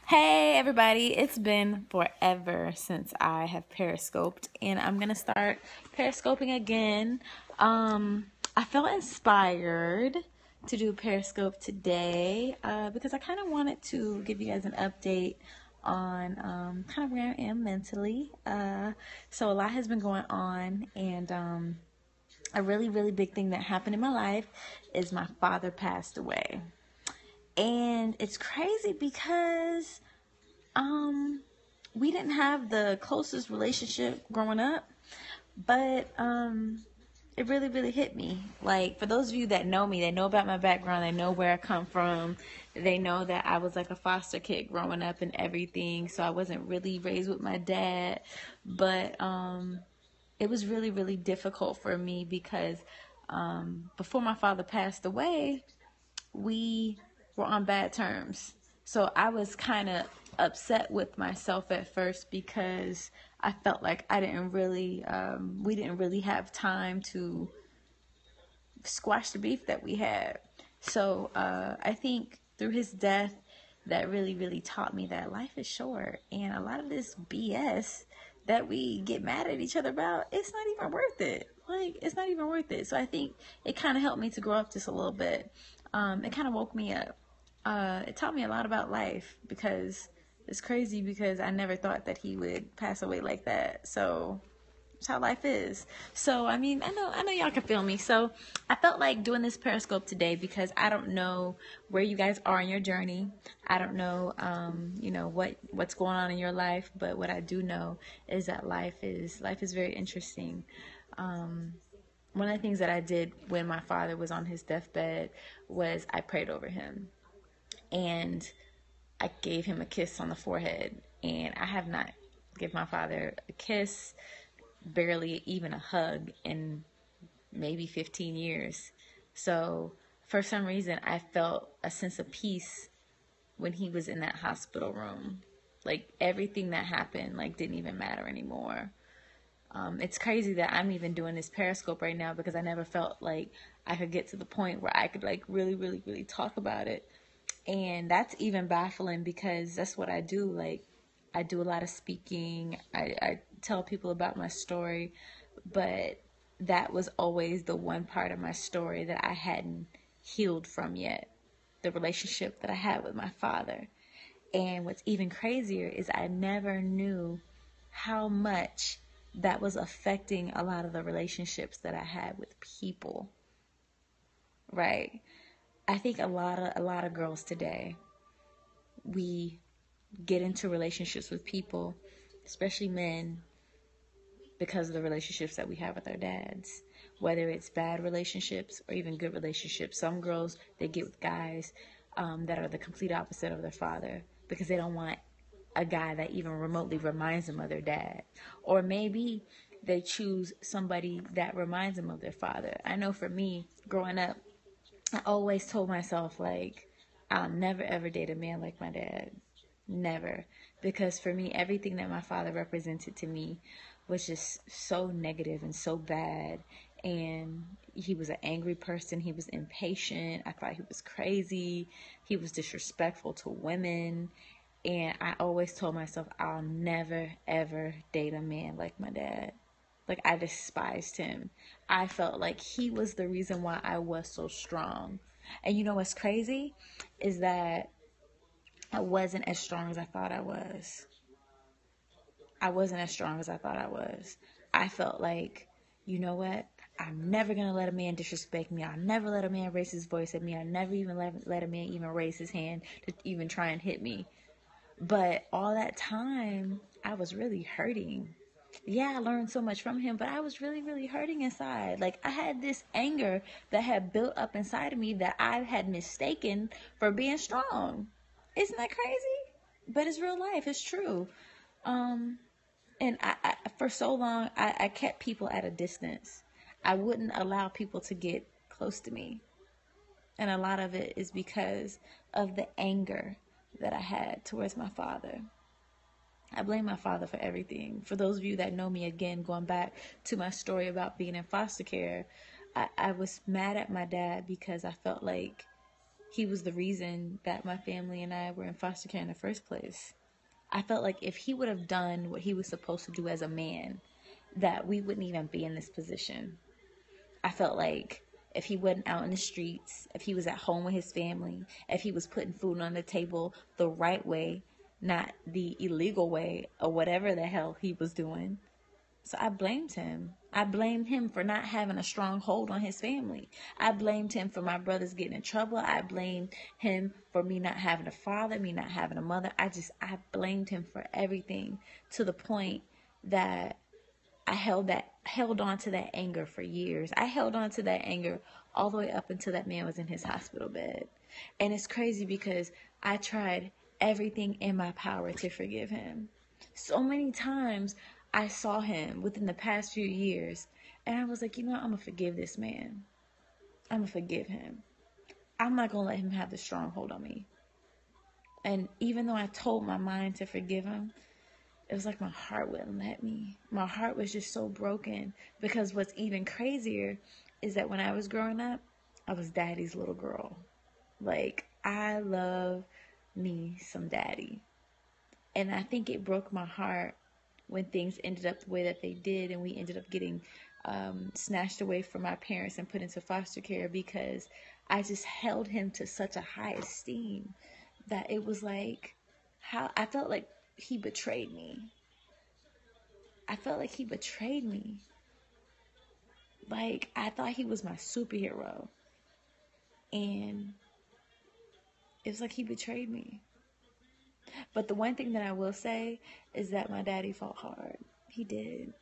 Hey everybody, it's been forever since I have periscoped and I'm gonna start periscoping again. I felt inspired to do periscope today because I kind of wanted to give you guys an update on kind of where I am mentally. So a lot has been going on, and a really big thing that happened in my life is my father passed away. And it's crazy because um, we didn't have the closest relationship growing up, but it really hit me. Like, for those of you that know me, they know about my background, they know where I come from, they know that I was like a foster kid growing up and everything, so I wasn't really raised with my dad, but it was really difficult for me because before my father passed away, we were on bad terms. So I was kind of upset with myself at first because I felt like we didn't really have time to squash the beef that we had. So I think through his death, that really taught me that life is short, and a lot of this BS that we get mad at each other about, it's not even worth it. Like, it's not even worth it. So I think it kind of helped me to grow up just a little bit. It kind of woke me up. It taught me a lot about life because it's crazy because I never thought that he would pass away like that. So it's how life is. So I mean, I know y'all can feel me. So I felt like doing this periscope today because I don't know where you guys are in your journey. I don't know what's going on in your life, but what I do know is that life is very interesting. One of the things that I did when my father was on his deathbed was I prayed over him, and I gave him a kiss on the forehead. And I have not given my father a kiss, barely even a hug, in maybe 15 years. So for some reason, I felt a sense of peace when he was in that hospital room. Like, everything that happened, like, didn't even matter anymore. It's crazy that I'm even doing this periscope right now because I never felt like I could get to the point where I could like really talk about it. And that's even baffling because that's what I do. Like, I do a lot of speaking. I tell people about my story, but that was always the one part of my story that I hadn't healed from yet. The relationship that I had with my father. And what's even crazier is I never knew how much that was affecting a lot of the relationships that I had with people. Right? I think a lot of girls today, we get into relationships with people, especially men, because of the relationships that we have with our dads. Whether it's bad relationships or even good relationships. Some girls, they get with guys that are the complete opposite of their father because they don't want a guy that even remotely reminds them of their dad. Or maybe they choose somebody that reminds them of their father. I know for me, growing up, I always told myself, like, I'll never ever date a man like my dad. Never. Because for me, everything that my father represented to me was just so negative and so bad. And he was an angry person. He was impatient. I thought he was crazy. He was disrespectful to women. And I always told myself, I'll never ever date a man like my dad. Like, I despised him. I felt like he was the reason why I was so strong. And you know what's crazy? Is that I wasn't as strong as I thought I was. I wasn't as strong as I thought I was. I felt like, you know what? I'm never going to let a man disrespect me. I'll never let a man raise his voice at me. I'll never even let a man even raise his hand to even try and hit me. But all that time, I was really hurting. Yeah, I learned so much from him, but I was really hurting inside. Like, I had this anger that had built up inside of me that I had mistaken for being strong. Isn't that crazy? But it's real life. It's true. Um, and I for so long, I kept people at a distance. I wouldn't allow people to get close to me. And a lot of it is because of the anger that I had towards my father. I blame my father for everything. For those of you that know me, again, going back to my story about being in foster care, I was mad at my dad because I felt like he was the reason that my family and I were in foster care in the first place. I felt like if he would have done what he was supposed to do as a man, that we wouldn't even be in this position. I felt like if he wasn't out in the streets, if he was at home with his family, if he was putting food on the table the right way, not the illegal way or whatever the hell he was doing. So I blamed him. I blamed him for not having a strong hold on his family. I blamed him for my brothers getting in trouble. I blamed him for me not having a father, me not having a mother. I blamed him for everything, to the point that I held on to that anger for years. I held on to that anger all the way up until that man was in his hospital bed. And it's crazy because I tried everything in my power to forgive him. So many times I saw him within the past few years, and I was like, I'm going to forgive this man. I'm going to forgive him. I'm not going to let him have the stronghold on me. And even though I told my mind to forgive him, it was like my heart wouldn't let me. My heart was just so broken, because what's even crazier is that when I was growing up, I was daddy's little girl. Like, I love me some daddy. And I think it broke my heart when things ended up the way that they did, and we ended up getting snatched away from my parents and put into foster care, because I just held him to such a high esteem that it was like, how I felt like he betrayed me. I felt like he betrayed me. Like, I thought he was my superhero, and it was like he betrayed me. But the one thing that I will say is that my daddy fought hard. He did.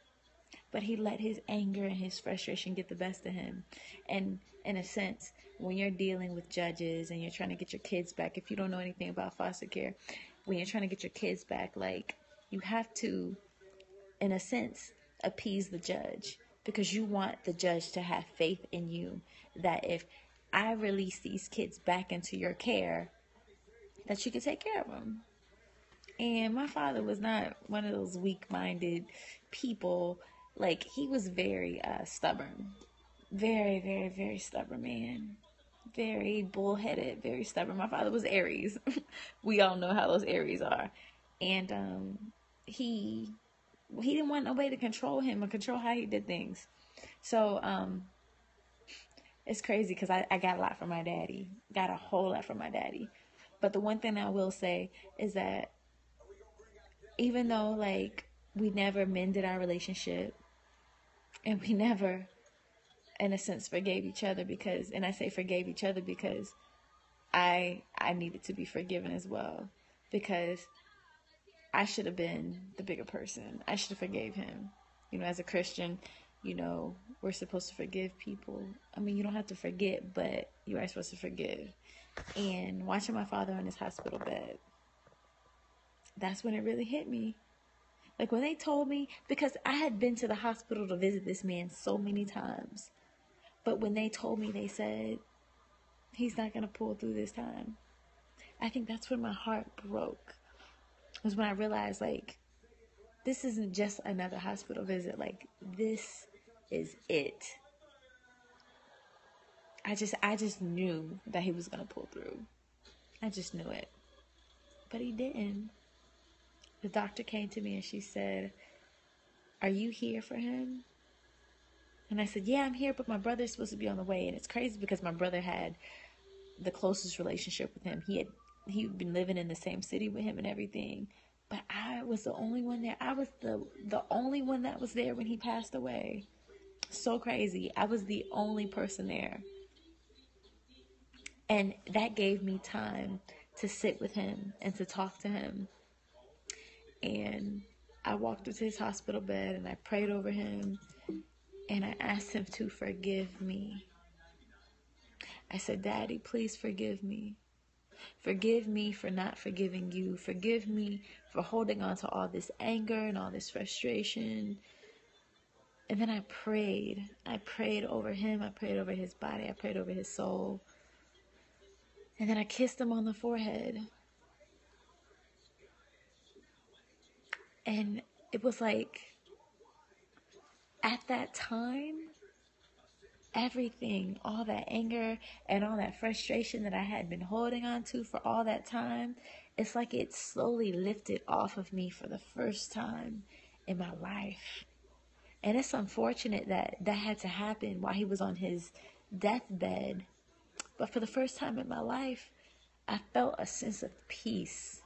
But he let his anger and his frustration get the best of him. And in a sense, when you're dealing with judges and you're trying to get your kids back, if you don't know anything about foster care, when you're trying to get your kids back, like, you have to, in a sense, appease the judge, because you want the judge to have faith in you, that if I release these kids back into your care, that you can take care of them. And my father was not one of those weak-minded people. Like, he was very stubborn. Very, very, very stubborn man. Very bullheaded, very stubborn. My father was Aries. We all know how those Aries are. And he didn't want nobody to control him or control how he did things. So it's crazy, because I got a lot from my daddy. Got a whole lot from my daddy. But the one thing I will say is that even though, like, we never mended our relationship, and we never, in a sense, forgave each other, because, and I say forgave each other because I needed to be forgiven as well, because I should have been the bigger person. I should have forgave him. As a Christian, we're supposed to forgive people. I mean, you don't have to forget, but you are supposed to forgive. And watching my father on his hospital bed, that's when it really hit me. Like, when they told me, because I had been to the hospital to visit this man so many times, but when they told me, they said, he's not going to pull through this time. I think that's when my heart broke. It was when I realized, like, this isn't just another hospital visit. Like, this is it. I just knew that he was going to pull through. I just knew it. But he didn't. The doctor came to me and she said, "Are you here for him?" And I said, "Yeah, I'm here, but my brother's supposed to be on the way." And it's crazy because my brother had the closest relationship with him. He'd been living in the same city with him and everything. But I was the only one there. I was the only one that was there when he passed away. So crazy. I was the only person there. And that gave me time to sit with him and to talk to him. And I walked up to his hospital bed and I prayed over him. And I asked him to forgive me. I said, "Daddy, please forgive me. Forgive me for not forgiving you. Forgive me for holding on to all this anger and all this frustration." And then I prayed. I prayed over him. I prayed over his body. I prayed over his soul. And then I kissed him on the forehead. And it was like, at that time, everything, all that anger and all that frustration that I had been holding on to for all that time, it's like it slowly lifted off of me for the first time in my life. And it's unfortunate that that had to happen while he was on his deathbed. But for the first time in my life, I felt a sense of peace.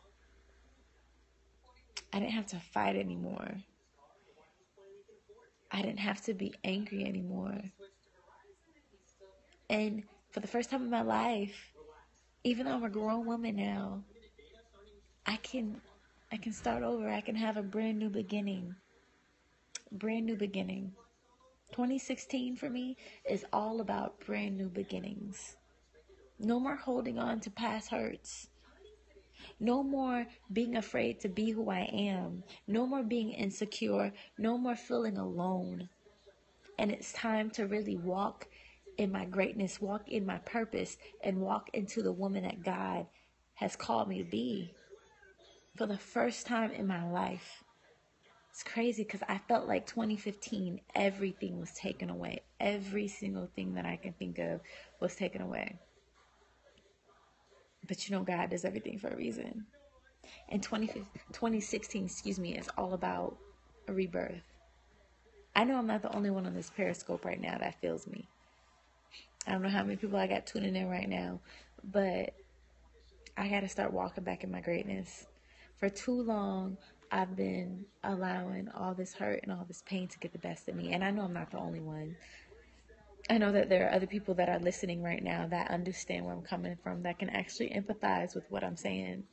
I didn't have to fight anymore. I didn't have to be angry anymore. And for the first time in my life, even though I'm a grown woman now, I can start over. I can have a brand new beginning. Brand new beginning. 2016 for me is all about brand new beginnings. No more holding on to past hurts. No more being afraid to be who I am. No more being insecure. No more feeling alone. And it's time to really walk in my greatness, walk in my purpose, and walk into the woman that God has called me to be. For the first time in my life. It's crazy because I felt like 2015, everything was taken away. Every single thing that I can think of was taken away. But God does everything for a reason. And 2016, is all about a rebirth. I know I'm not the only one on this Periscope right now that feels me. I don't know how many people I got tuning in right now, but I got to start walking back in my greatness. For too long, I've been allowing all this hurt and all this pain to get the best of me. And I know I'm not the only one. I know that there are other people that are listening right now that understand where I'm coming from, that can actually empathize with what I'm saying.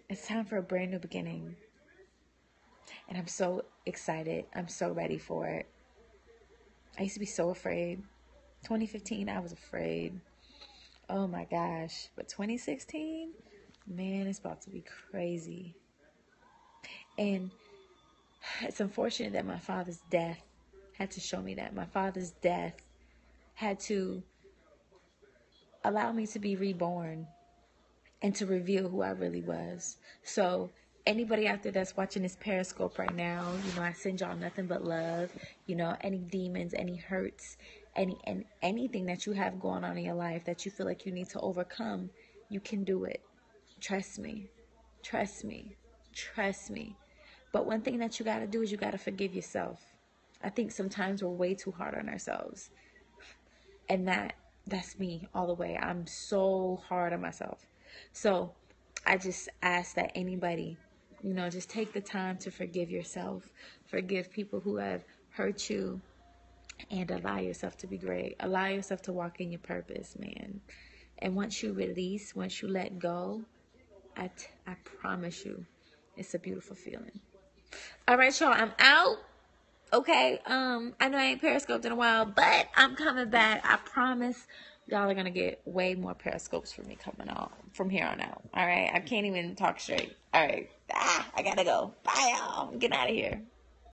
It's time for a brand new beginning. And I'm so excited. I'm so ready for it. I used to be so afraid. 2015, I was afraid. Oh my gosh. But 2016, man, it's about to be crazy. And it's unfortunate that my father's death had to show me that. My father's death had to allow me to be reborn and to reveal who I really was. So anybody out there that's watching this Periscope right now, I send y'all nothing but love. Any demons, any hurts, anything that you have going on in your life that you feel like you need to overcome, you can do it. Trust me. Trust me. Trust me. But one thing that you got to do is you got to forgive yourself. I think sometimes we're way too hard on ourselves. And that's me all the way. I'm so hard on myself. So I just ask that anybody, just take the time to forgive yourself. Forgive people who have hurt you. And allow yourself to be great. Allow yourself to walk in your purpose, man. And once you release, once you let go, I promise you, it's a beautiful feeling. All right, y'all, I'm out. Okay, I know I ain't periscoped in a while, but I'm coming back. I promise y'all are gonna get way more periscopes from me coming on from here on out. All right, I can't even talk straight. All right, I gotta go. Bye, y'all. I'm getting out of here.